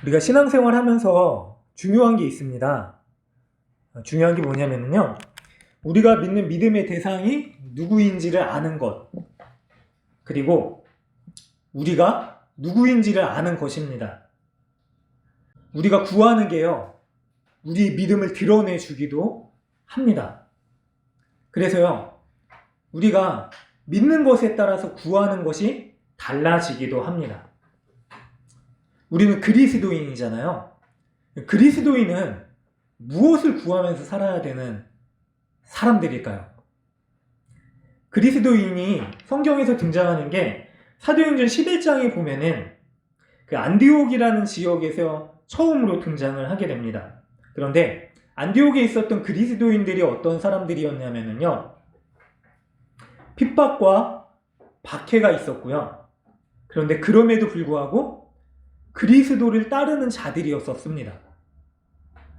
우리가 신앙생활 하면서 중요한 게 있습니다. 중요한 게 뭐냐면요. 우리가 믿는 믿음의 대상이 누구인지를 아는 것. 그리고 우리가 누구인지를 아는 것입니다. 우리가 구하는 게요. 우리 믿음을 드러내 주기도 합니다. 그래서요. 우리가 믿는 것에 따라서 구하는 것이 달라지기도 합니다. 우리는 그리스도인이잖아요. 그리스도인은 무엇을 구하면서 살아야 되는 사람들일까요? 그리스도인이 성경에서 등장하는 게 사도행전 11장에 보면은 그 안디옥이라는 지역에서 처음으로 등장을 하게 됩니다. 그런데 안디옥에 있었던 그리스도인들이 어떤 사람들이었냐면요. 핍박과 박해가 있었고요. 그런데 그럼에도 불구하고 그리스도를 따르는 자들이었었습니다.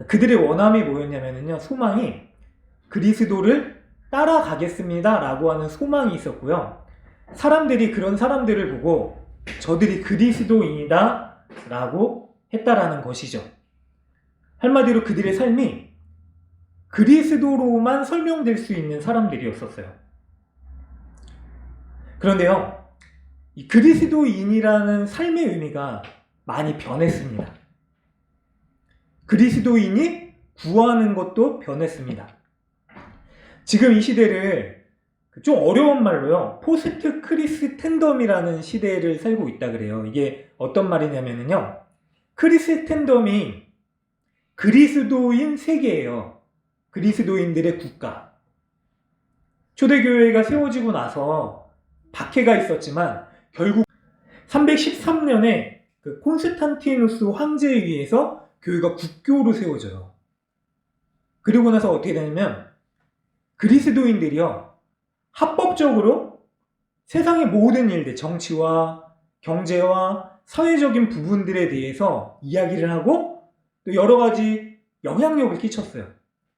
그들의 원함이 뭐였냐면요. 소망이 그리스도를 따라가겠습니다 라고 하는 소망이 있었고요. 사람들이 그런 사람들을 보고 저들이 그리스도인이다 라고 했다라는 것이죠. 한마디로 그들의 삶이 그리스도로만 설명될 수 있는 사람들이었었어요. 그런데요, 이 그리스도인이라는 삶의 의미가 많이 변했습니다. 그리스도인이 구하는 것도 변했습니다. 지금 이 시대를 좀 어려운 말로요, 포스트 크리스텐덤이라는 시대를 살고 있다 그래요. 이게 어떤 말이냐면요, 크리스텐덤이 그리스도인 세계예요. 그리스도인들의 국가. 초대교회가 세워지고 나서 박해가 있었지만 결국 313년에 그 콘스탄티누스 황제에 의해서 교회가 국교로 세워져요. 그리고 나서 어떻게 되냐면 그리스도인들이요, 합법적으로 세상의 모든 일들, 정치와 경제와 사회적인 부분들에 대해서 이야기를 하고 또 여러 가지 영향력을 끼쳤어요.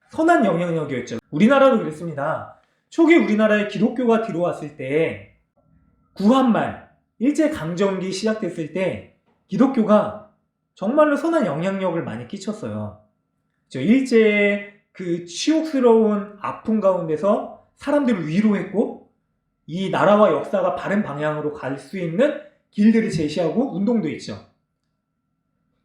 선한 영향력이었죠. 우리나라도 그랬습니다. 초기 우리나라에 기독교가 들어왔을 때 구한말, 일제강점기 시작됐을 때 기독교가 정말로 선한 영향력을 많이 끼쳤어요. 일제의 그 치욕스러운 아픔 가운데서 사람들을 위로했고 이 나라와 역사가 바른 방향으로 갈 수 있는 길들을 제시하고 운동도 있죠.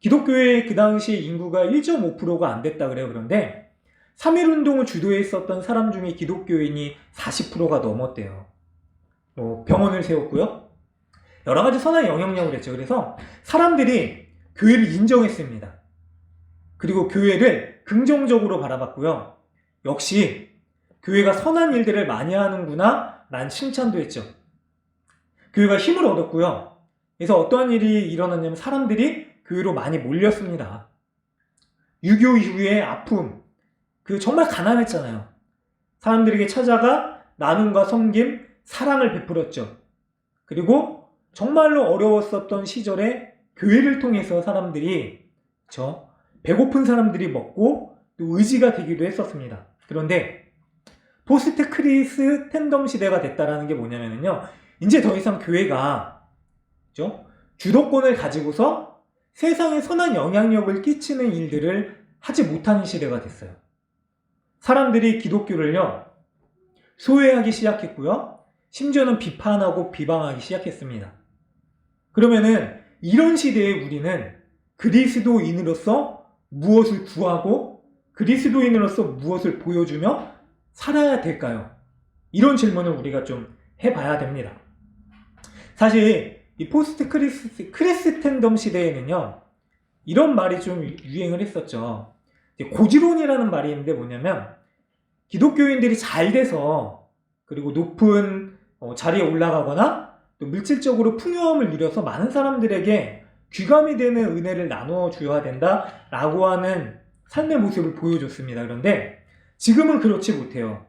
기독교의 그 당시 인구가 1.5%가 안 됐다 그래요. 그런데 3.1운동을 주도했었던 사람 중에 기독교인이 40%가 넘었대요. 병원을 세웠고요. 여러 가지 선한 영향력을 했죠. 그래서 사람들이 교회를 인정했습니다. 그리고 교회를 긍정적으로 바라봤고요. 역시 교회가 선한 일들을 많이 하는구나 라는 칭찬도 했죠. 교회가 힘을 얻었고요. 그래서 어떠한 일이 일어났냐면 사람들이 교회로 많이 몰렸습니다. 6.25 이후의 아픔, 정말 가난했잖아요. 사람들에게 찾아가 나눔과 섬김, 사랑을 베풀었죠. 그리고 정말로 어려웠었던 시절에 교회를 통해서 사람들이 배고픈 사람들이 먹고 또 의지가 되기도 했었습니다. 그런데 포스트 크리스텐덤 시대가 됐다라는 게 뭐냐면요, 이제 더 이상 교회가 주도권을 가지고서 세상에 선한 영향력을 끼치는 일들을 하지 못하는 시대가 됐어요. 사람들이 기독교를요 소외하기 시작했고요, 심지어는 비판하고 비방하기 시작했습니다. 그러면은 이런 시대에 우리는 그리스도인으로서 무엇을 구하고 그리스도인으로서 무엇을 보여주며 살아야 될까요? 이런 질문을 우리가 좀 해봐야 됩니다. 사실 이 포스트 크리스텐덤 시대에는요 이런 말이 좀 유행을 했었죠. 고지론이라는 말이 있는데 뭐냐면 기독교인들이 잘 돼서 그리고 높은 자리에 올라가거나 또 물질적으로 풍요함을 누려서 많은 사람들에게 귀감이 되는 은혜를 나눠줘야 된다라고 하는 삶의 모습을 보여줬습니다. 그런데 지금은 그렇지 못해요.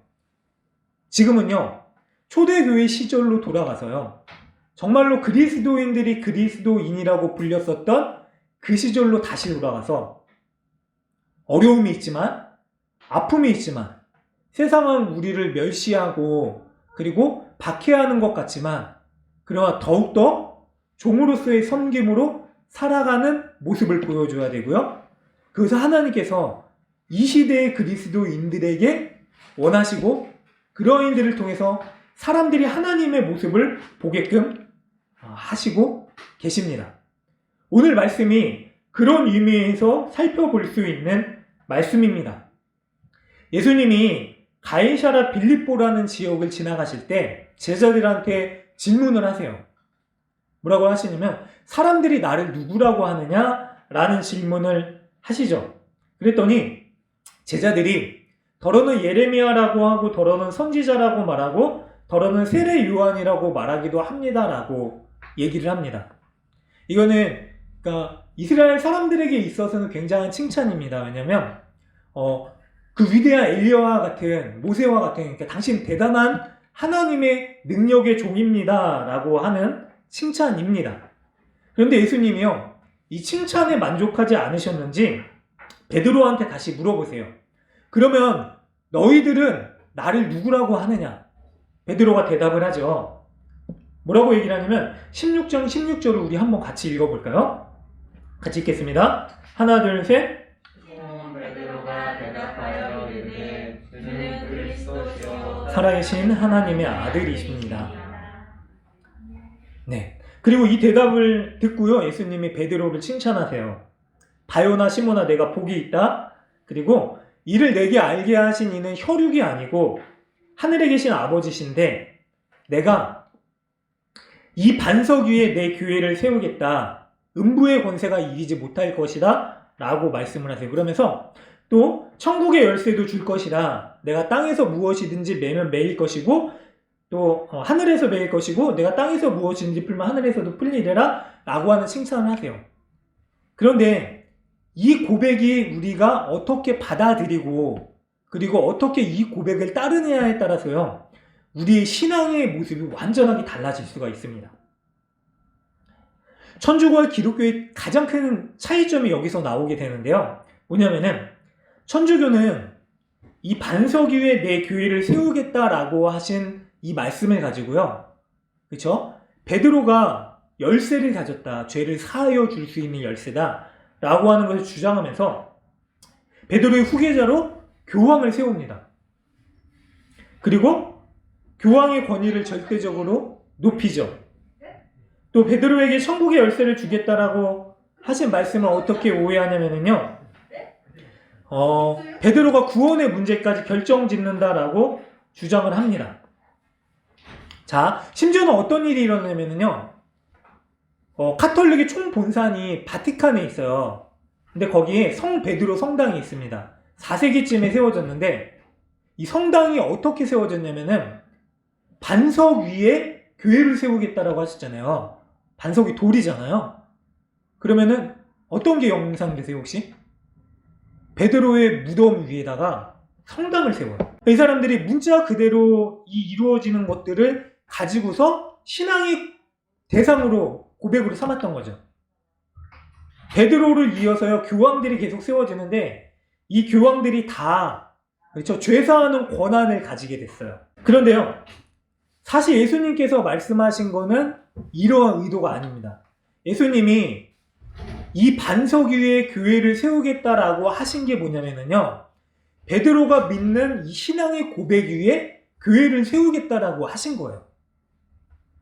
지금은요 초대교회 시절로 돌아가서요 정말로 그리스도인들이 그리스도인이라고 불렸었던 그 시절로 다시 돌아가서 어려움이 있지만 아픔이 있지만 세상은 우리를 멸시하고 그리고 박해하는 것 같지만 그러나 더욱더 종으로서의 섬김으로 살아가는 모습을 보여줘야 되고요. 그래서 하나님께서 이 시대의 그리스도인들에게 원하시고 그러인들을 통해서 사람들이 하나님의 모습을 보게끔 하시고 계십니다. 오늘 말씀이 그런 의미에서 살펴볼 수 있는 말씀입니다. 예수님이 가이사랴 빌립보라는 지역을 지나가실 때 제자들한테 질문을 하세요. 뭐라고 하시냐면 사람들이 나를 누구라고 하느냐라는 질문을 하시죠. 그랬더니 제자들이 더러는 예레미야라고 하고 더러는 선지자라고 말하고 더러는 세례 요한이라고 말하기도 합니다라고 얘기를 합니다. 이거는 그러니까 이스라엘 사람들에게 있어서는 굉장한 칭찬입니다. 왜냐하면 그 위대한 엘리야와 같은 모세와 같은 그러니까 당신 대단한 하나님의 능력의 종입니다 라고 하는 칭찬입니다. 그런데 예수님이요 이 칭찬에 만족하지 않으셨는지 베드로한테 다시 물어보세요. 그러면 너희들은 나를 누구라고 하느냐? 베드로가 대답을 하죠. 뭐라고 얘기를 하냐면 16장 16절을 우리 한번 같이 읽어볼까요? 같이 읽겠습니다. 하나 둘 셋. 베드로가 대답하여 이르되 주는 그리스도시요 살아계신 하나님의 아들이십니다. 네. 그리고 이 대답을 듣고요 예수님이 베드로를 칭찬하세요. 바요나 시몬아 내가 복이 있다. 그리고 이를 내게 알게 하신 이는 혈육이 아니고 하늘에 계신 아버지신데 내가 이 반석 위에 내 교회를 세우겠다. 음부의 권세가 이기지 못할 것이다 라고 말씀을 하세요. 그러면서 또 천국의 열쇠도 줄 것이라 내가 땅에서 무엇이든지 매면 매일 것이고 또 하늘에서 매일 것이고 내가 땅에서 무엇이든지 풀면 하늘에서도 풀리리라 라고 하는 칭찬을 하세요. 그런데 이 고백이 우리가 어떻게 받아들이고 그리고 어떻게 이 고백을 따르느냐에 따라서요 우리의 신앙의 모습이 완전하게 달라질 수가 있습니다. 천주교와 기독교의 가장 큰 차이점이 여기서 나오게 되는데요. 뭐냐면은 천주교는 이 반석 위에 내 교회를 세우겠다라고 하신 이 말씀을 가지고요. 그렇죠? 베드로가 열쇠를 가졌다. 죄를 사하여 줄 수 있는 열쇠다. 라고 하는 것을 주장하면서 베드로의 후계자로 교황을 세웁니다. 그리고 교황의 권위를 절대적으로 높이죠. 또 베드로에게 천국의 열쇠를 주겠다라고 하신 말씀을 어떻게 오해하냐면요. 베드로가 구원의 문제까지 결정짓는다라고 주장을 합니다. 자, 심지어는 어떤 일이 일어나냐면요. 카톨릭의 총본산이 바티칸에 있어요. 근데 거기에 성 베드로 성당이 있습니다. 4세기쯤에 세워졌는데 이 성당이 어떻게 세워졌냐면은 반석 위에 교회를 세우겠다라고 하셨잖아요. 반석이 돌이잖아요. 그러면은 어떤 게 연상되세요 혹시? 베드로의 무덤 위에다가 성당을 세워요. 이 사람들이 문자 그대로 이 이루어지는 것들을 가지고서 신앙의 대상으로 고백으로 삼았던 거죠. 베드로를 이어서요 교황들이 계속 세워지는데 이 교황들이 다 그렇죠 죄사하는 권한을 가지게 됐어요. 그런데요 사실 예수님께서 말씀하신 거는 이러한 의도가 아닙니다. 예수님이 이 반석 위에 교회를 세우겠다라고 하신 게 뭐냐면요. 베드로가 믿는 이 신앙의 고백 위에 교회를 세우겠다라고 하신 거예요.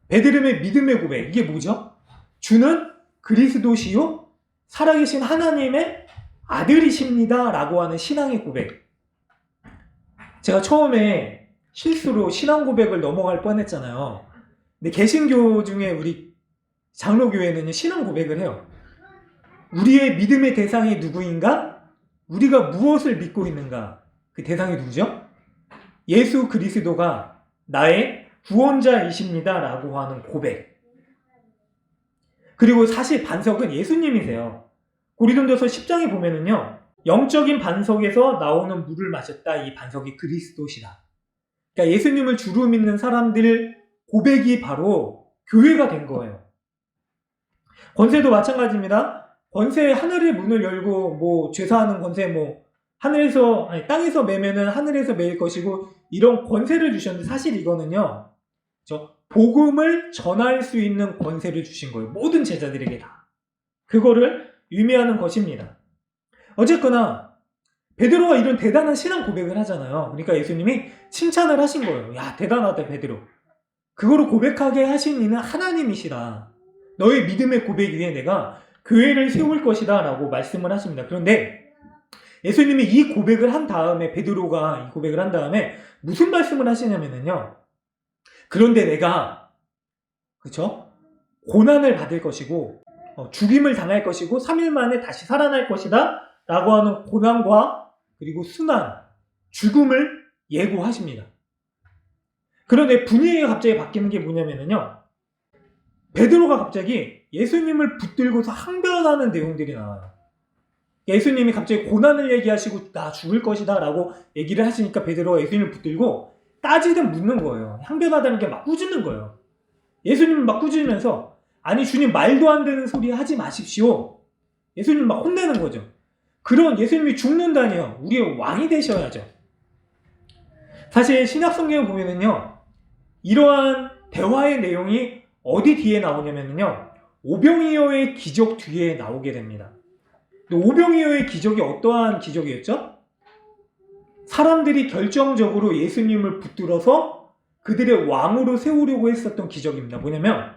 베드로의 믿음의 고백, 이게 뭐죠? 주는 그리스도시요 살아계신 하나님의 아들이십니다 라고 하는 신앙의 고백. 제가 처음에 실수로 신앙 고백을 넘어갈 뻔했잖아요. 근데 개신교 중에 우리 장로교회는 신앙 고백을 해요. 우리의 믿음의 대상이 누구인가? 우리가 무엇을 믿고 있는가? 그 대상이 누구죠? 예수 그리스도가 나의 구원자이십니다 라고 하는 고백. 그리고 사실 반석은 예수님이세요. 고린도전서 10장에 보면은요. 영적인 반석에서 나오는 물을 마셨다. 이 반석이 그리스도시다. 그러니까 예수님을 주로 믿는 사람들 고백이 바로 교회가 된 거예요. 권세도 마찬가지입니다. 권세 하늘의 문을 열고 죄사하는 권세 하늘에서 땅에서 매면은 하늘에서 매일 것이고 이런 권세를 주셨는데 사실 이거는요. 복음을 전할 수 있는 권세를 주신 거예요. 모든 제자들에게 다. 그거를 의미하는 것입니다. 어쨌거나 베드로가 이런 대단한 신앙 고백을 하잖아요. 그러니까 예수님이 칭찬을 하신 거예요. 야, 대단하다 베드로. 그거를 고백하게 하신 이는 하나님이시다. 너의 믿음의 고백 위에 내가 교회를 세울 것이다 라고 말씀을 하십니다. 그런데 예수님이 이 고백을 한 다음에, 베드로가 이 고백을 한 다음에 무슨 말씀을 하시냐면요, 그런데 내가, 그쵸? 고난을 받을 것이고 죽임을 당할 것이고 3일 만에 다시 살아날 것이다 라고 하는 고난과 그리고 순환, 죽음을 예고하십니다. 그런데 분위기가 갑자기 바뀌는 게 뭐냐면요, 베드로가 갑자기 예수님을 붙들고서 항변하는 내용들이 나와요. 예수님이 갑자기 고난을 얘기하시고 나 죽을 것이다 라고 얘기를 하시니까 베드로가 예수님을 붙들고 따지듯 묻는 거예요. 항변하다는 게 막 꾸짖는 거예요. 예수님은 막 꾸짖으면서 아니 주님 말도 안 되는 소리 하지 마십시오. 예수님 막 혼내는 거죠. 그런 예수님이 죽는다니요. 우리의 왕이 되셔야죠. 사실 신약 성경을 보면은요, 이러한 대화의 내용이 어디 뒤에 나오냐면요, 오병이어의 기적 뒤에 나오게 됩니다. 오병이어의 기적이 어떠한 기적이었죠? 사람들이 결정적으로 예수님을 붙들어서 그들의 왕으로 세우려고 했었던 기적입니다. 뭐냐면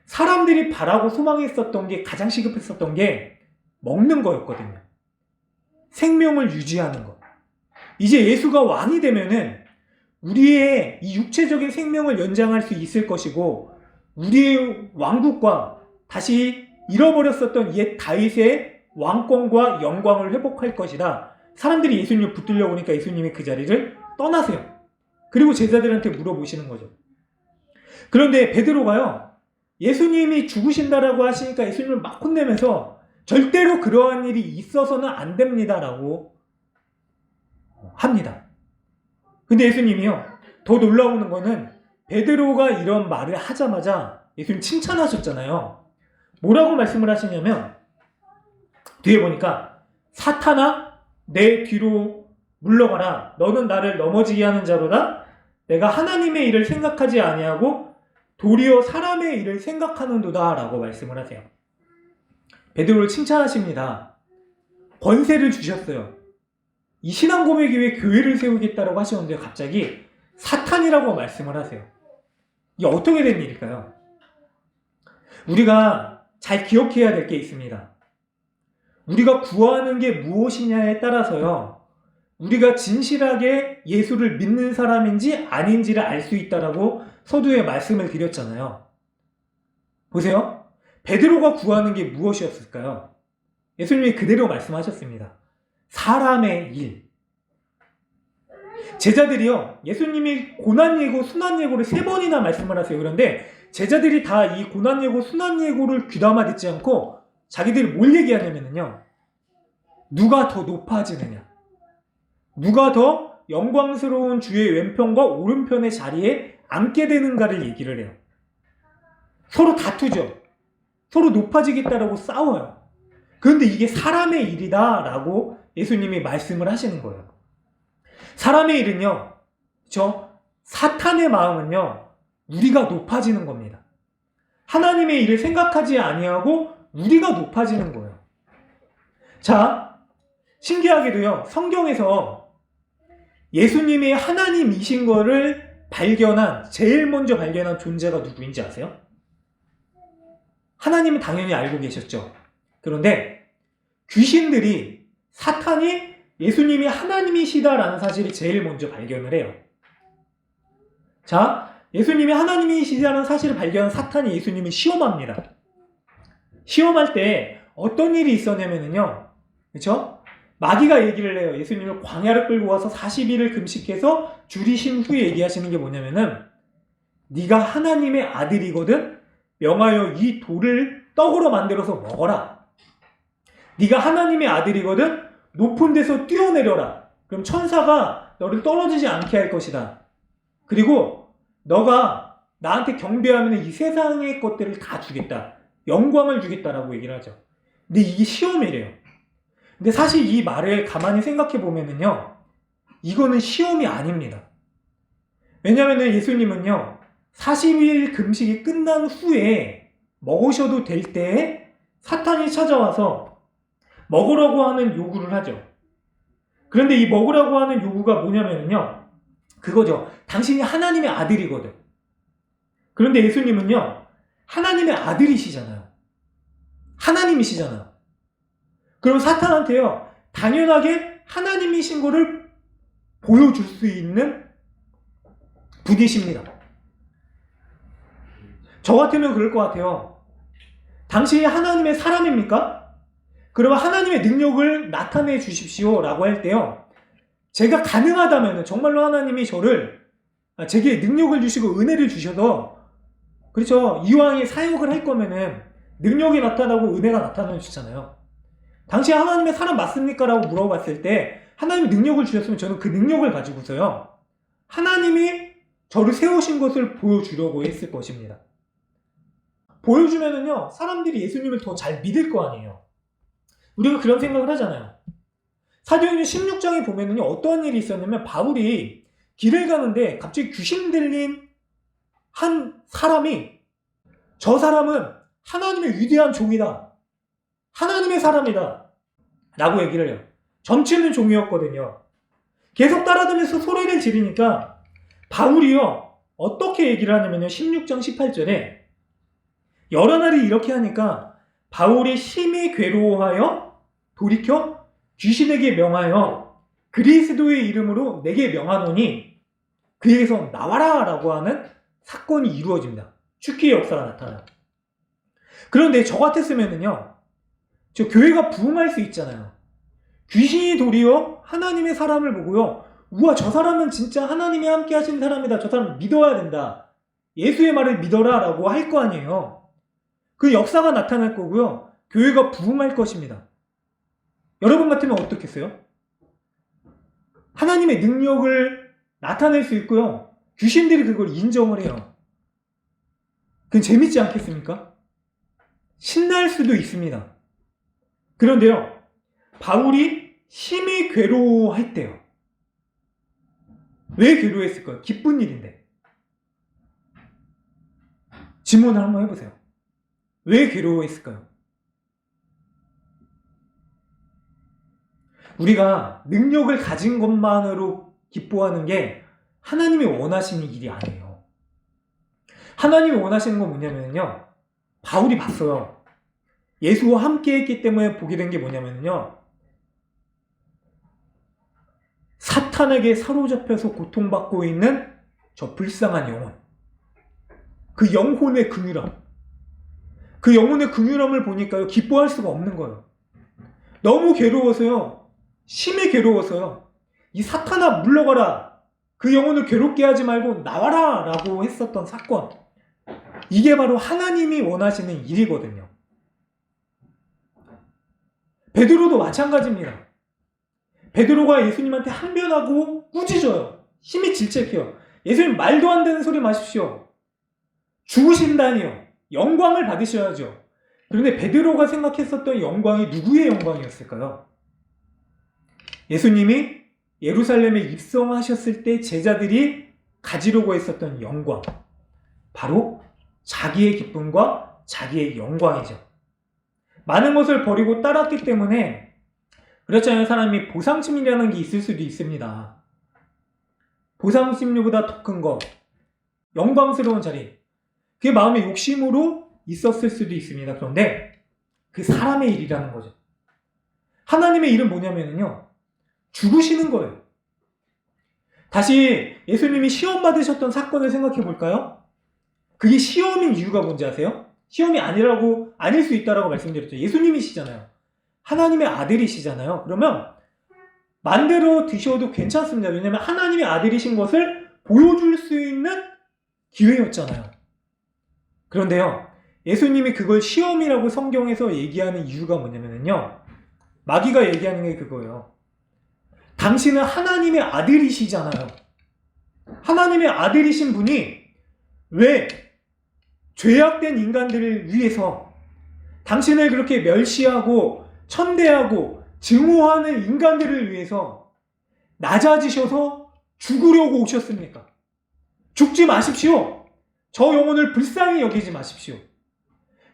사람들이 바라고 소망했었던 게, 가장 시급했었던 게 먹는 거였거든요. 생명을 유지하는 것. 이제 예수가 왕이 되면은 우리의 이 육체적인 생명을 연장할 수 있을 것이고 우리의 왕국과 다시 잃어버렸었던 옛 다윗의 왕권과 영광을 회복할 것이다. 사람들이 예수님을 붙들려고 하니까 예수님이 그 자리를 떠나세요. 그리고 제자들한테 물어보시는 거죠. 그런데 베드로가요, 예수님이 죽으신다라고 하시니까 예수님을 막 혼내면서 절대로 그러한 일이 있어서는 안 됩니다라고 합니다. 근데 예수님이요, 더 놀라운 거는 베드로가 이런 말을 하자마자 예수님 칭찬하셨잖아요. 뭐라고 말씀을 하시냐면 뒤에 보니까 사탄아 내 뒤로 물러가라. 너는 나를 넘어지게 하는 자로다. 내가 하나님의 일을 생각하지 아니하고 도리어 사람의 일을 생각하는도다 라고 말씀을 하세요. 베드로를 칭찬하십니다. 권세를 주셨어요. 이 신앙 고백 위에 교회를 세우겠다라고 하셨는데 갑자기 사탄이라고 말씀을 하세요. 이게 어떻게 된 일일까요? 우리가 잘 기억해야 될 게 있습니다. 우리가 구하는 게 무엇이냐에 따라서요, 우리가 진실하게 예수를 믿는 사람인지 아닌지를 알 수 있다라고 서두에 말씀을 드렸잖아요. 보세요. 베드로가 구하는 게 무엇이었을까요? 예수님이 그대로 말씀하셨습니다. 사람의 일. 제자들이요, 예수님이 고난예고, 순환예고를 3번이나 말씀을 하세요. 그런데 제자들이 다 이 고난예고, 순환예고를 귀담아 듣지 않고 자기들이 뭘 얘기하냐면요, 누가 더 높아지느냐, 누가 더 영광스러운 주의 왼편과 오른편의 자리에 앉게 되는가를 얘기를 해요. 서로 다투죠. 서로 높아지겠다라고 싸워요. 그런데 이게 사람의 일이다 라고 예수님이 말씀을 하시는 거예요. 사람의 일은요, 사탄의 마음은요, 우리가 높아지는 겁니다. 하나님의 일을 생각하지 아니하고 우리가 높아지는 거예요. 자, 신기하게도요, 성경에서 예수님이 하나님이신 거를 제일 먼저 발견한 존재가 누구인지 아세요? 하나님은 당연히 알고 계셨죠. 그런데 귀신들이, 사탄이 예수님이 하나님이시다라는 사실을 제일 먼저 발견을 해요. 자, 예수님이 하나님이시다는 사실을 발견한 사탄이 예수님을 시험합니다. 시험할 때 어떤 일이 있었냐면요, 그렇죠? 마귀가 얘기를 해요. 예수님을 광야를 끌고 와서 40일을 금식해서 줄이신 후에 얘기하시는 게 뭐냐면은, 네가 하나님의 아들이거든 명하여 이 돌을 떡으로 만들어서 먹어라. 네가 하나님의 아들이거든 높은 데서 뛰어내려라. 그럼 천사가 너를 떨어지지 않게 할 것이다. 그리고 너가 나한테 경배하면 이 세상의 것들을 다 주겠다. 영광을 주겠다라고 얘기를 하죠. 근데 이게 시험이래요. 근데 사실 이 말을 가만히 생각해 보면은요, 이거는 시험이 아닙니다. 왜냐면은 예수님은요, 40일 금식이 끝난 후에 먹으셔도 될 때에 사탄이 찾아와서 먹으라고 하는 요구를 하죠. 그런데 이 먹으라고 하는 요구가 뭐냐면요, 그거죠. 당신이 하나님의 아들이거든. 그런데 예수님은요, 하나님의 아들이시잖아요. 하나님이시잖아요. 그럼 사탄한테요, 당연하게 하나님이신 거를 보여줄 수 있는 분이십니다. 저 같으면 그럴 것 같아요. 당신이 하나님의 사람입니까? 그러면 하나님의 능력을 나타내 주십시오 라고 할 때요, 제가 가능하다면 정말로 하나님이 제게 능력을 주시고 은혜를 주셔서, 그렇죠, 이왕에 사역을 할 거면은 능력이 나타나고 은혜가 나타나 주잖아요. 당시 하나님의 사람 맞습니까? 라고 물어봤을 때 하나님이 능력을 주셨으면 저는 그 능력을 가지고서요, 하나님이 저를 세우신 것을 보여주려고 했을 것입니다. 보여주면은요, 사람들이 예수님을 더 잘 믿을 거 아니에요. 우리가 그런 생각을 하잖아요. 사도행전 16장에 보면은요, 어떠한 일이 있었냐면, 바울이 길을 가는데 갑자기 귀신 들린 한 사람이, 저 사람은 하나님의 위대한 종이다, 하나님의 사람이다 라고 얘기를 해요. 점치는 종이었거든요. 계속 따라다니면서 소리를 지르니까 바울이요, 어떻게 얘기를 하냐면요, 16장 18절에 여러 날이 이렇게 하니까 바울이 심히 괴로워하여 돌이켜 귀신에게 명하여 그리스도의 이름으로 내게 명하노니 그에게서 나와라 라고 하는 사건이 이루어집니다. 축기의 역사가 나타나요. 그런데 저 같았으면은요, 저 교회가 부흥할 수 있잖아요. 귀신이 도리어 하나님의 사람을 보고요, 우와, 저 사람은 진짜 하나님이 함께 하신 사람이다, 저 사람 믿어야 된다, 예수의 말을 믿어라 라고 할 거 아니에요. 그 역사가 나타날 거고요, 교회가 부흥할 것입니다. 여러분 같으면 어떻겠어요? 하나님의 능력을 나타낼 수 있고요, 귀신들이 그걸 인정을 해요. 그건 재밌지 않겠습니까? 신날 수도 있습니다. 그런데요, 바울이 심히 괴로워했대요. 왜 괴로워했을까요? 기쁜 일인데. 질문을 한번 해보세요. 왜 괴로워했을까요? 우리가 능력을 가진 것만으로 기뻐하는 게 하나님이 원하시는 일이 아니에요. 하나님이 원하시는 건 뭐냐면요, 바울이 봤어요. 예수와 함께 했기 때문에 보게 된 게 뭐냐면요, 사탄에게 사로잡혀서 고통받고 있는 저 불쌍한 영혼, 그 영혼의 긍휼함, 그 영혼의 긍휼함을 보니까요, 기뻐할 수가 없는 거예요. 너무 괴로워서요, 심히 괴로워서요, 이 사탄아 물러가라, 그 영혼을 괴롭게 하지 말고 나와라 라고 했었던 사건, 이게 바로 하나님이 원하시는 일이거든요. 베드로도 마찬가지입니다. 베드로가 예수님한테 항변하고 꾸짖어요. 힘이 질책해요. 예수님, 말도 안 되는 소리 마십시오. 죽으신다니요, 영광을 받으셔야죠. 그런데 베드로가 생각했었던 영광이 누구의 영광이었을까요? 예수님이 예루살렘에 입성하셨을 때 제자들이 가지려고 했었던 영광, 바로 자기의 기쁨과 자기의 영광이죠. 많은 것을 버리고 따랐기 때문에 그렇잖아요. 사람이 보상심리라는 게 있을 수도 있습니다. 보상심리보다 더 큰 것, 영광스러운 자리, 그게 마음의 욕심으로 있었을 수도 있습니다. 그런데 그 사람의 일이라는 거죠. 하나님의 일은 뭐냐면요, 죽으시는 거예요. 다시 예수님이 시험 받으셨던 사건을 생각해 볼까요? 그게 시험인 이유가 뭔지 아세요? 시험이 아닐 수 있다라고 말씀드렸죠. 예수님이시잖아요. 하나님의 아들이시잖아요. 그러면 만들어 드셔도 괜찮습니다. 왜냐하면 하나님의 아들이신 것을 보여줄 수 있는 기회였잖아요. 그런데요, 예수님이 그걸 시험이라고 성경에서 얘기하는 이유가 뭐냐면요, 마귀가 얘기하는 게 그거예요. 당신은 하나님의 아들이시잖아요. 하나님의 아들이신 분이 왜 죄악된 인간들을 위해서 당신을 그렇게 멸시하고 천대하고 증오하는 인간들을 위해서 낮아지셔서 죽으려고 오셨습니까? 죽지 마십시오. 저 영혼을 불쌍히 여기지 마십시오.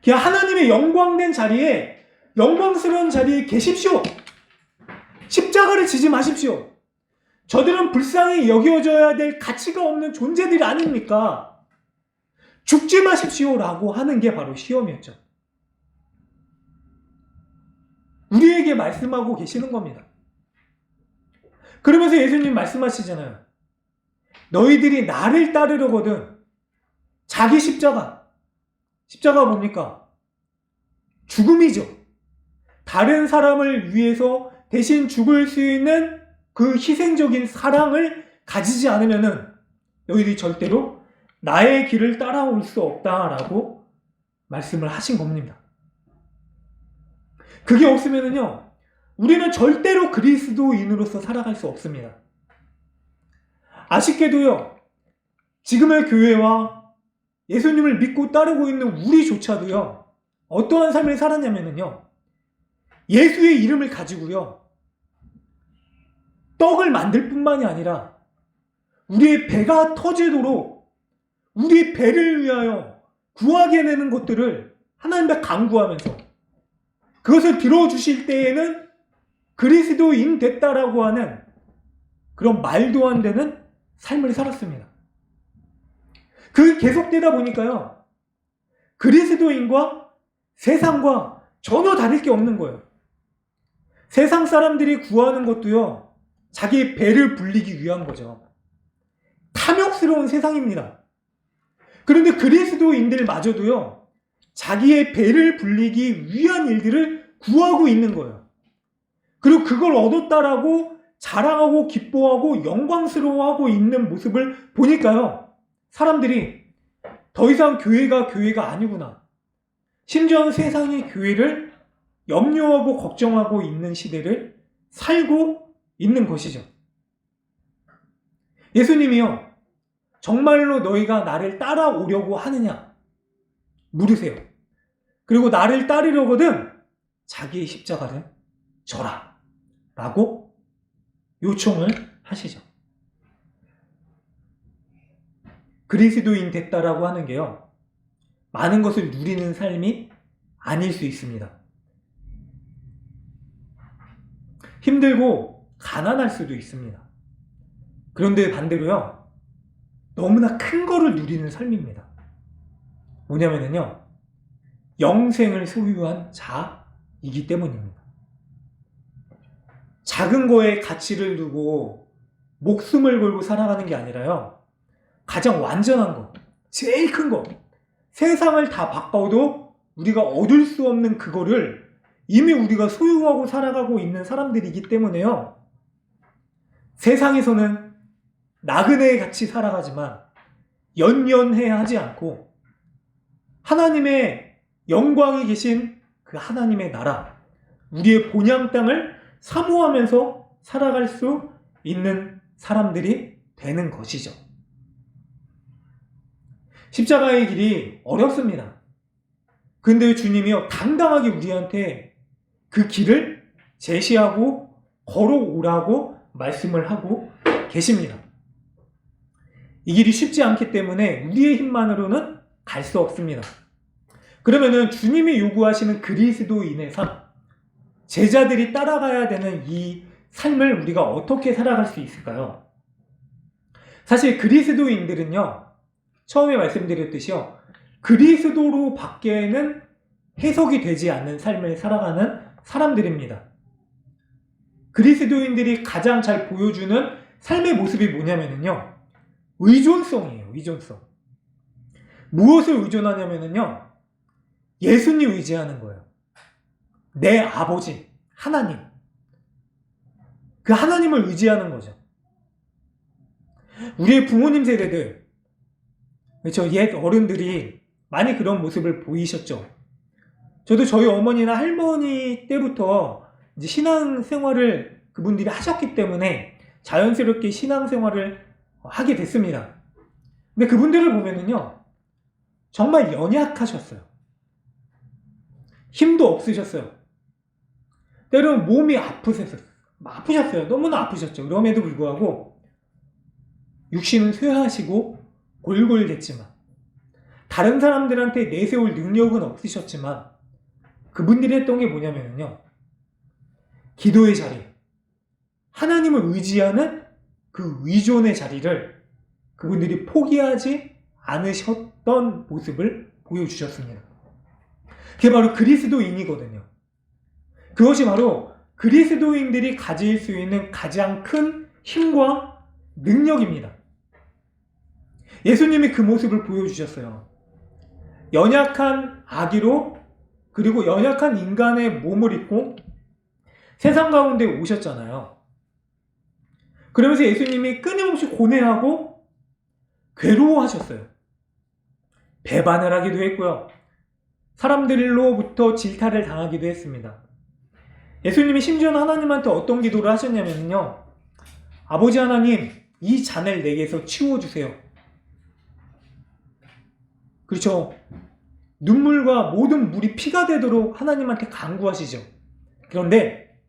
그냥 하나님의 영광된 자리에, 영광스러운 자리에 계십시오. 십자가를 지지 마십시오. 저들은 불쌍히 여겨져야 될 가치가 없는 존재들이 아닙니까? 죽지 마십시오라고 하는 게 바로 시험이었죠. 우리에게 말씀하고 계시는 겁니다. 그러면서 예수님 말씀하시잖아요. 너희들이 나를 따르려거든 자기 십자가 뭡니까? 죽음이죠. 다른 사람을 위해서 대신 죽을 수 있는 그 희생적인 사랑을 가지지 않으면은 너희들이 절대로 나의 길을 따라올 수 없다라고 말씀을 하신 겁니다. 그게 없으면은요, 우리는 절대로 그리스도인으로서 살아갈 수 없습니다. 아쉽게도요, 지금의 교회와 예수님을 믿고 따르고 있는 우리조차도요, 어떠한 삶을 살았냐면요, 예수의 이름을 가지고요, 떡을 만들 뿐만이 아니라 우리의 배가 터지도록 우리의 배를 위하여 구하게 되는 것들을 하나님 앞에 간구하면서 그것을 들어주실 때에는 그리스도인 됐다라고 하는 그런 말도 안 되는 삶을 살았습니다. 그게 계속되다 보니까요, 그리스도인과 세상과 전혀 다를 게 없는 거예요. 세상 사람들이 구하는 것도요, 자기의 배를 불리기 위한 거죠. 탐욕스러운 세상입니다. 그런데 그리스도인들마저도요, 자기의 배를 불리기 위한 일들을 구하고 있는 거예요. 그리고 그걸 얻었다라고 자랑하고 기뻐하고 영광스러워하고 있는 모습을 보니까요, 사람들이 더 이상 교회가 아니구나. 심지어는 세상이 교회를 염려하고 걱정하고 있는 시대를 살고 있는 것이죠. 예수님이요, 정말로 너희가 나를 따라오려고 하느냐 물으세요. 그리고 나를 따르려거든 자기의 십자가를 져라 라고 요청을 하시죠. 그리스도인 됐다라고 하는 게요, 많은 것을 누리는 삶이 아닐 수 있습니다. 힘들고 가난할 수도 있습니다. 그런데 반대로요, 너무나 큰 거를 누리는 삶입니다. 뭐냐면요, 영생을 소유한 자이기 때문입니다. 작은 거에 가치를 두고 목숨을 걸고 살아가는 게 아니라요, 가장 완전한 거, 제일 큰 거, 세상을 다 바꿔도 우리가 얻을 수 없는 그거를 이미 우리가 소유하고 살아가고 있는 사람들이기 때문에요, 세상에서는 나그네의 같이 살아가지만 연연해하지 않고 하나님의 영광이 계신 그 하나님의 나라, 우리의 본향 땅을 사모하면서 살아갈 수 있는 사람들이 되는 것이죠. 십자가의 길이 어렵습니다. 근데 주님이요, 당당하게 우리한테 그 길을 제시하고 걸어오라고 말씀을 하고 계십니다. 이 길이 쉽지 않기 때문에 우리의 힘만으로는 갈 수 없습니다. 그러면은 주님이 요구하시는 그리스도인의 삶, 제자들이 따라가야 되는 이 삶을 우리가 어떻게 살아갈 수 있을까요? 사실 그리스도인들은요, 처음에 말씀드렸듯이요, 그리스도로 밖에는 해석이 되지 않는 삶을 살아가는 사람들입니다. 그리스도인들이 가장 잘 보여주는 삶의 모습이 뭐냐면요, 의존성이에요. 의존성. 무엇을 의존하냐면요, 예수님 의지하는 거예요. 내 아버지 하나님, 그 하나님을 의지하는 거죠. 우리의 부모님 세대들, 그렇죠, 옛 어른들이 많이 그런 모습을 보이셨죠. 저도 저희 어머니나 할머니 때부터 이제 신앙생활을 그분들이 하셨기 때문에 자연스럽게 신앙생활을 하게 됐습니다. 근데 그분들을 보면은요, 정말 연약하셨어요. 힘도 없으셨어요. 때로는 몸이 아프셨어요. 너무나 아프셨죠. 그럼에도 불구하고 육신은 쇠하시고 골골댔지만 다른 사람들한테 내세울 능력은 없으셨지만 그분들이 했던 게 뭐냐면요. 기도의 자리, 하나님을 의지하는 그 의존의 자리를 그분들이 포기하지 않으셨던 모습을 보여주셨습니다. 그게 바로 그리스도인이거든요. 그것이 바로 그리스도인들이 가질 수 있는 가장 큰 힘과 능력입니다. 예수님이 그 모습을 보여주셨어요. 연약한 아기로 그리고 연약한 인간의 몸을 입고 세상 가운데 오셨잖아요. 그러면서 예수님이 끊임없이 고뇌하고 괴로워하셨어요. 배반을 하기도 했고요. 사람들로부터 질타를 당하기도 했습니다. 예수님이 심지어는 하나님한테 어떤 기도를 하셨냐면요. 아버지 하나님, 이 잔을 내게서 치워주세요. 그렇죠. 눈물과 모든 물이 피가 되도록 하나님한테 간구하시죠. 그런데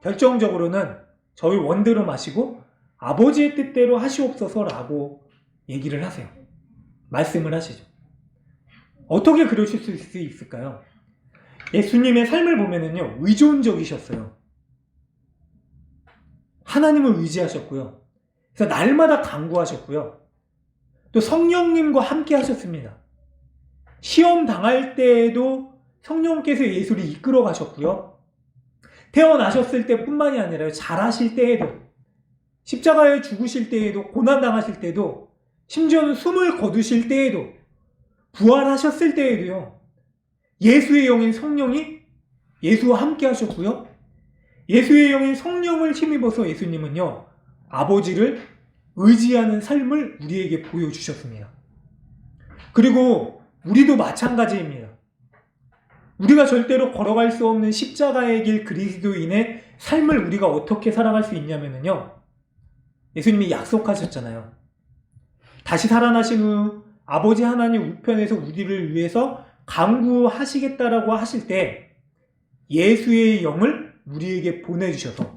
결정적으로는 저희 원대로 마시고 아버지의 뜻대로 하시옵소서라고 얘기를 하세요. 말씀을 하시죠. 어떻게 그러실 수 있을까요? 예수님의 삶을 보면은요, 의존적이셨어요. 하나님을 의지하셨고요. 그래서 날마다 간구하셨고요. 또 성령님과 함께 하셨습니다. 시험 당할 때에도 성령께서 예수를 이끌어 가셨고요. 태어나셨을 때뿐만이 아니라 자라실 때에도, 십자가에 죽으실 때에도, 고난당하실 때도, 심지어는 숨을 거두실 때에도, 부활하셨을 때에도요. 예수의 영인 성령이 예수와 함께 하셨고요. 예수의 영인 성령을 힘입어서 예수님은요. 아버지를 의지하는 삶을 우리에게 보여주셨습니다. 그리고 우리도 마찬가지입니다. 우리가 절대로 걸어갈 수 없는 십자가의 길 그리스도인의 삶을 우리가 어떻게 살아갈 수 있냐면요. 예수님이 약속하셨잖아요. 다시 살아나신 후 아버지 하나님 우편에서 우리를 위해서 간구하시겠다라고 하실 때 예수의 영을 우리에게 보내주셔서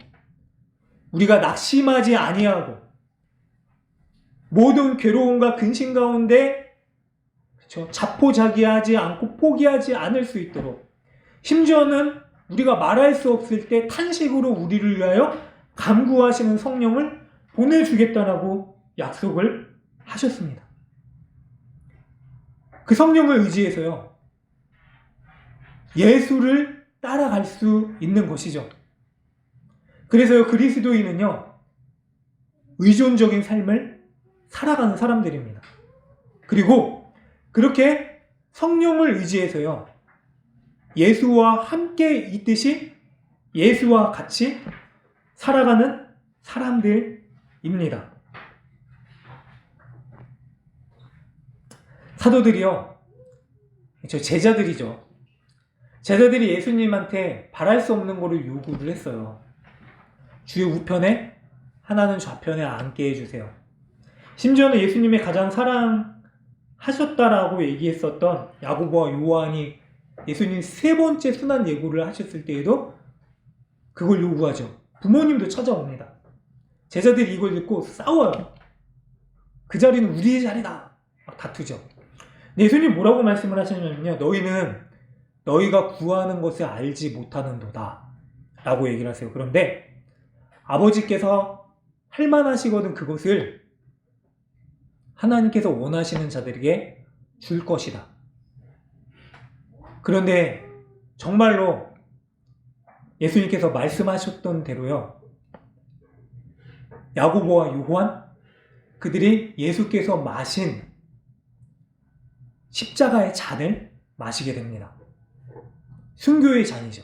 우리가 낙심하지 아니하고 모든 괴로움과 근심 가운데 자포자기하지 않고 포기하지 않을 수 있도록, 심지어는 우리가 말할 수 없을 때 탄식으로 우리를 위하여 간구하시는 성령을 보내주겠다라고 약속을 하셨습니다. 그 성령을 의지해서요, 예수를 따라갈 수 있는 것이죠. 그래서요, 그리스도인은요, 의존적인 삶을 살아가는 사람들입니다. 그리고 그렇게 성령을 의지해서요, 예수와 함께 있듯이 예수와 같이 살아가는 사람들입니다. 사도들이요, 제자들이죠. 제자들이 예수님한테 바랄 수 없는 거를 요구를 했어요. 주의 우편에 하나는 좌편에 앉게 해주세요. 심지어는 예수님의 가장 사랑하셨다라고 얘기했었던 야고보와 요한이 예수님 3번째 순환 예고를 하셨을 때에도 그걸 요구하죠. 부모님도 찾아옵니다. 제자들이 이걸 듣고 싸워요. 그 자리는 우리의 자리다. 막 다투죠. 예수님 뭐라고 말씀을 하시냐면요, 너희는 너희가 구하는 것을 알지 못하는도다 라고 얘기를 하세요. 그런데 아버지께서 할만하시거든 그것을 하나님께서 원하시는 자들에게 줄 것이다. 그런데 정말로 예수님께서 말씀하셨던 대로요, 야고보와 요한, 그들이 예수께서 마신 십자가의 잔을 마시게 됩니다. 순교의 잔이죠.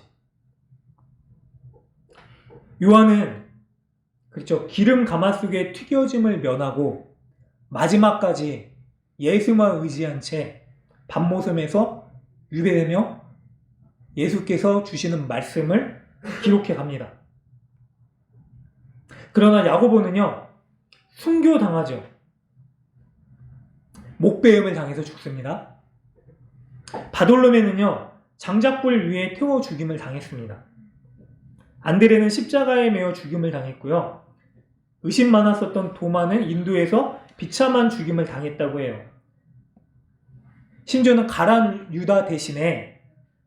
요한은 그렇죠, 기름 가마속에 튀겨짐을 면하고 마지막까지 예수만 의지한 채 밤모섬에서 유배되며 예수께서 주시는 말씀을 기록해 갑니다. 그러나 야고보는요, 순교당하죠. 목베음을 당해서 죽습니다. 바돌로메는요, 장작불 위에 태워 죽임을 당했습니다. 안드레는 십자가에 매어 죽임을 당했고요. 의심 많았었던 도마는 인도에서 비참한 죽임을 당했다고 해요. 심지어는 가란 유다 대신에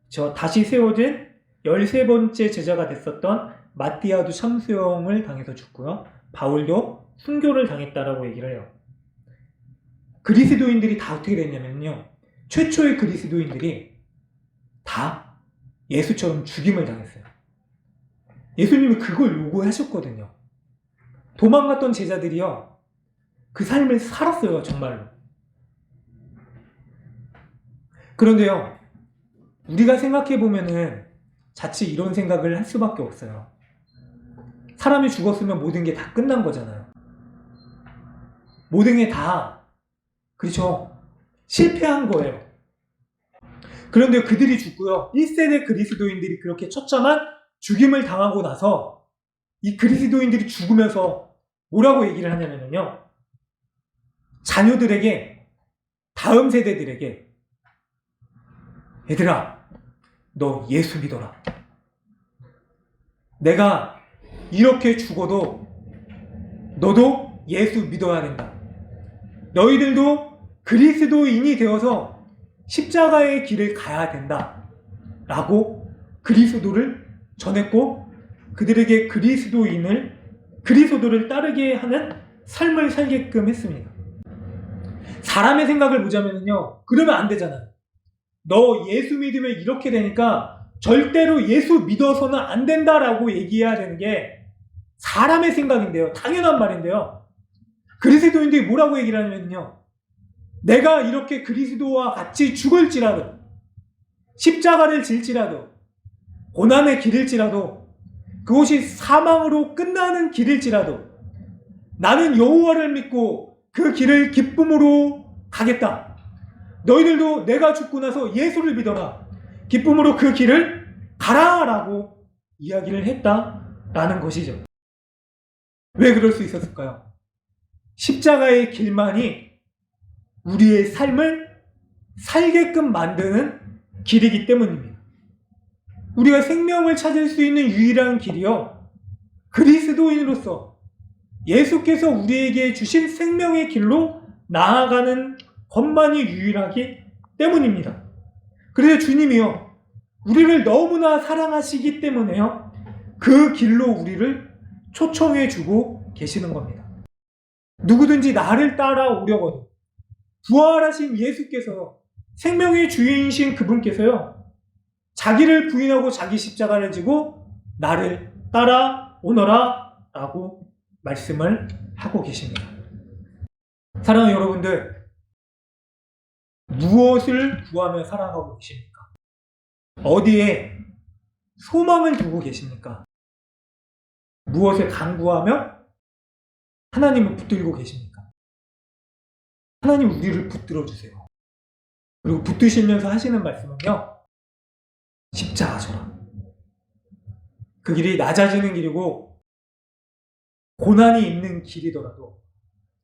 저 다시 세워진 13번째 제자가 됐었던 마띠아도 참수형을 당해서 죽고요. 바울도 순교를 당했다라고 얘기를 해요. 그리스도인들이 다 어떻게 됐냐면요. 최초의 그리스도인들이 다 예수처럼 죽임을 당했어요. 예수님이 그걸 요구하셨거든요. 도망갔던 제자들이요. 그 삶을 살았어요. 정말로. 그런데요. 우리가 생각해보면은 자칫 이런 생각을 할 수밖에 없어요. 사람이 죽었으면 모든 게 다 끝난 거잖아요. 모든 게 다, 그렇죠. 실패한 거예요. 그런데 그들이 죽고요. 1세대 그리스도인들이 그렇게 처참한 죽임을 당하고 나서 이 그리스도인들이 죽으면서 뭐라고 얘기를 하냐면요. 자녀들에게, 다음 세대들에게 얘들아, 너 예수 믿어라. 내가 이렇게 죽어도 너도 예수 믿어야 된다. 너희들도 그리스도인이 되어서 십자가의 길을 가야 된다. 라고 그리스도를 전했고 그들에게 그리스도를 따르게 하는 삶을 살게끔 했습니다. 사람의 생각을 보자면요. 그러면 안 되잖아요. 너 예수 믿으면 이렇게 되니까 절대로 예수 믿어서는 안 된다라고 얘기해야 되는 게 사람의 생각인데요. 당연한 말인데요. 그리스도인들이 뭐라고 얘기를 하냐면요. 내가 이렇게 그리스도와 같이 죽을지라도 십자가를 질지라도 고난의 길일지라도 그곳이 사망으로 끝나는 길일지라도 나는 여호와를 믿고 그 길을 기쁨으로 가겠다. 너희들도 내가 죽고 나서 예수를 믿어라. 기쁨으로 그 길을 가라라고 이야기를 했다라는 것이죠. 왜 그럴 수 있었을까요? 십자가의 길만이 우리의 삶을 살게끔 만드는 길이기 때문입니다. 우리가 생명을 찾을 수 있는 유일한 길이요. 그리스도인으로서 예수께서 우리에게 주신 생명의 길로 나아가는 것만이 유일하기 때문입니다. 그래서 주님이요. 우리를 너무나 사랑하시기 때문에요. 그 길로 우리를 초청해 주고 계시는 겁니다. 누구든지 나를 따라오려거든 부활하신 예수께서 생명의 주인이신 그분께서요. 자기를 부인하고 자기 십자가를 지고 나를 따라오너라 라고 말씀을 하고 계십니다. 사랑하는 여러분들, 무엇을 구하며 살아가고 계십니까? 어디에 소망을 두고 계십니까? 무엇을 간구하며 하나님을 붙들고 계십니까? 하나님 우리를 붙들어 주세요. 그리고 붙드시면서 하시는 말씀은요. 십자가 져라. 그 길이 낮아지는 길이고 고난이 있는 길이더라도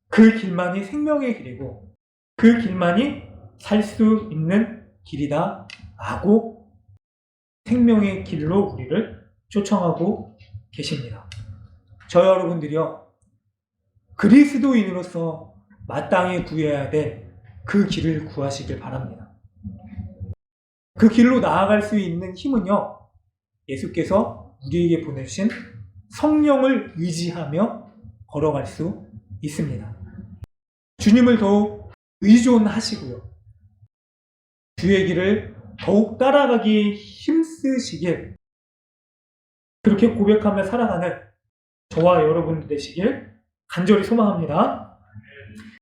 그 길만이 생명의 길이고 그 길만이 살 수 있는 길이다 라고 생명의 길로 우리를 초청하고 계십니다. 저 여러분들이요. 그리스도인으로서 마땅히 구해야 될 그 길을 구하시길 바랍니다. 그 길로 나아갈 수 있는 힘은요. 예수께서 우리에게 보내주신 성령을 의지하며 걸어갈 수 있습니다. 주님을 더욱 의존하시고요. 주의 길을 더욱 따라가기 힘쓰시길 그렇게 고백하며 살아가는 저와 여러분 되시길 간절히 소망합니다.